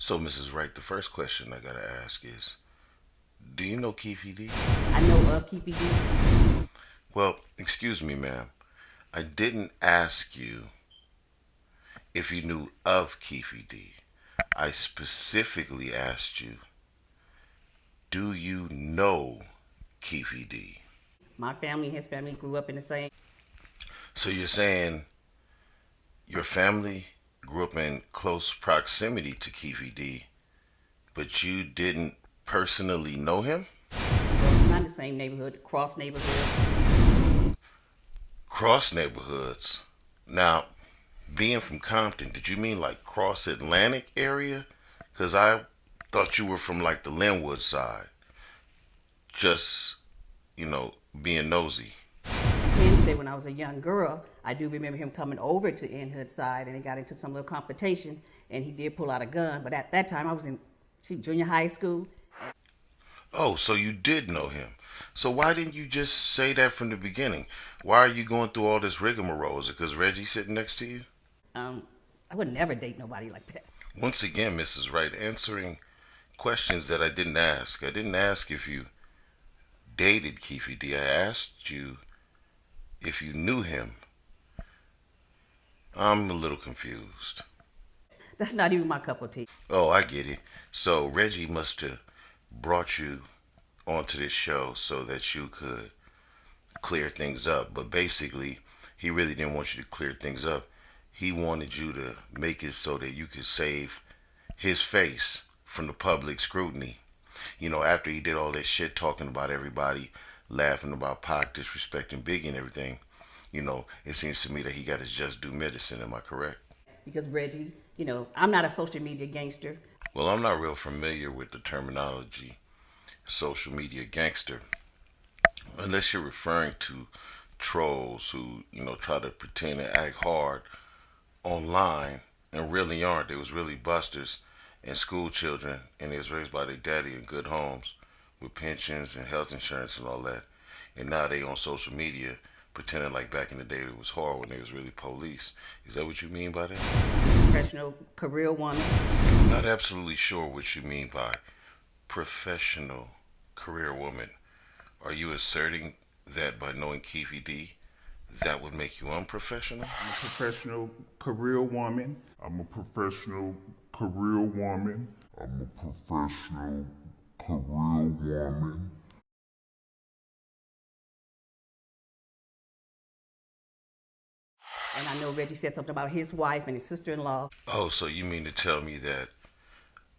So, Mrs. Wright, the first question I gotta ask is, do you know Keefe D? I know of Keefe D. Well, excuse me, ma'am. I didn't ask you if you knew of Keefe D. I specifically asked you, do you know Keefe D? My family and his family grew up in the same. So you're saying your family grew up in close proximity to Keefe D, but you didn't personally know him? Well, not the same neighborhood, cross neighborhood. Cross neighborhoods. Now, being from Compton, did you mean like cross Atlantic area? Because I thought you were from like the Linwood side. Just, being nosy. I can say when I was a young girl, I do remember him coming over to N Hood side and they got into some little competition and he did pull out a gun. But at that time, I was in junior high school. Oh, so you did know him. So why didn't you just say that from the beginning? Why are you going through all this rigmarole? Is it because Reggie's sitting next to you? Um, I would never date nobody like that. Once again, Mrs. Wright, answering questions that I didn't ask. I didn't ask if you dated Keefe D. I asked you if you knew him. I'm a little confused. That's not even my cup of tea. Oh, I get it. So Reggie must have brought you onto this show so that you could clear things up. But basically, he really didn't want you to clear things up. He wanted you to make it so that you could save his face from the public scrutiny. After he did all that shit talking about everybody, laughing about Pac, disrespecting Biggie and everything, it seems to me that he got his just due medicine. Am I correct? Because Reggie, I'm not a social media gangster. Well, I'm not real familiar with the terminology social media gangster, unless you're referring to trolls who, try to pretend and act hard online and really aren't. They was really busters and school children, and they was raised by their daddy in good homes with pensions and health insurance and all that. And now they on social media pretending like back in the day it was hard when they was really police. Is that what you mean by that? Professional career woman. I'm not absolutely sure what you mean by professional career woman. Are you asserting that by knowing Keefe D, that would make you unprofessional? I'm a professional career woman. I'm a professional career woman. I'm a professional career woman. And I know Reggie said something about his wife and his sister-in-law. Oh, so you mean to tell me that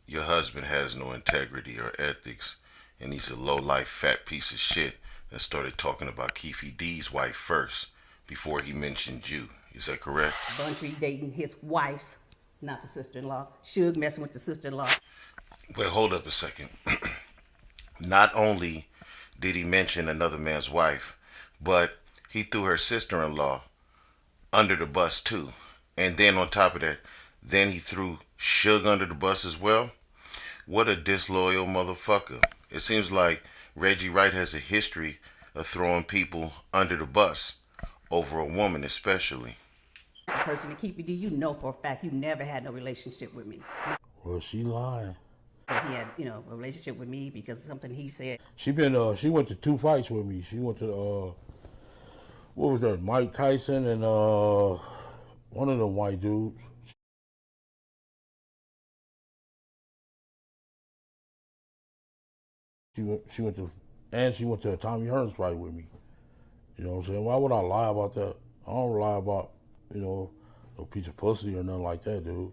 your husband has no integrity or ethics and he's a low-life fat piece of shit that started talking about Keefe D's wife first before he mentioned you. Is that correct? Buntry dating his wife, not the sister-in-law. Suge messing with the sister-in-law. Well, hold up a second. Not only did he mention another man's wife, but he threw her sister-in-law under the bus too. And then on top of that, then he threw Suge under the bus as well. What a disloyal motherfucker. It seems like Reggie Wright has a history of throwing people under the bus, over a woman especially. The person to keep it, you know for a fact you never had no relationship with me. Well, she lying. But he had, a relationship with me because of something he said. She went to 2 fights with me. She went to what was that? Mike Tyson and one of them white dudes. She went to a Tommy Hearns fight with me. You know what I'm saying? Why would I lie about that? I don't lie about, no piece of pussy or nothing like that, dude. You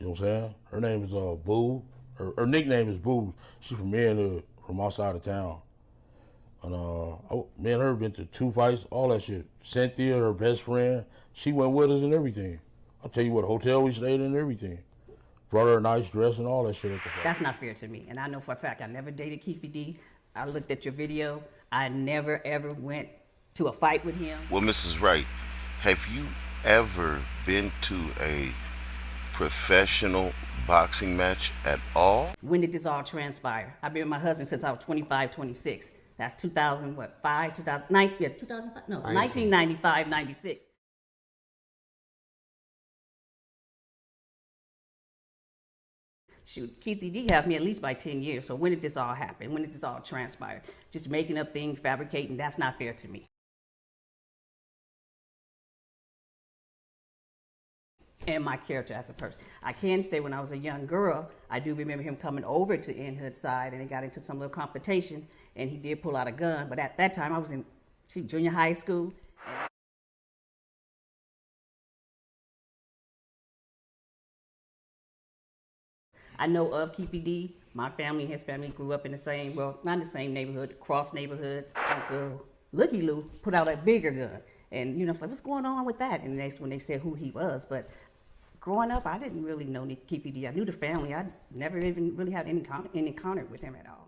know what I'm saying? Her name is Boo. Her nickname is Boo. She's from Manhood, from outside of town. And me and her been to 2 fights, all that shit. Cynthia, her best friend, she went with us and everything. I'll tell you what, hotel we stayed in and everything. Brought her a nice dress and all that shit at the fight. That's not fair to me. And I know for a fact I never dated Keefe D. I looked at your video. I never ever went to a fight with him. Well, Mrs. Wright, have you ever been to a professional boxing match at all? When did this all transpire? I've been with my husband since I was 25, 26. That's 2000, what, 5, 2009, yeah, 2005, no, 1995, 96. shoot, Keefe D have me at least by 10 years. So when did this all happen? When did this all transpire? Just making up things, fabricating, that's not fair to me. And my character as a person. I can say when I was a young girl, I do remember him coming over to in hood side and they got into some little confrontation and he did pull out a gun. But at that time I was in junior high school. I know of Keefe D. My family and his family grew up in the same, well, not in the same neighborhood, cross neighborhoods. Uncle Looky Lou put out a bigger gun. And you know, it's like, what's going on with that? And that's when they said who he was. But growing up, I didn't really know Keefe D. I knew the family. I never even really had any encounter with him at all.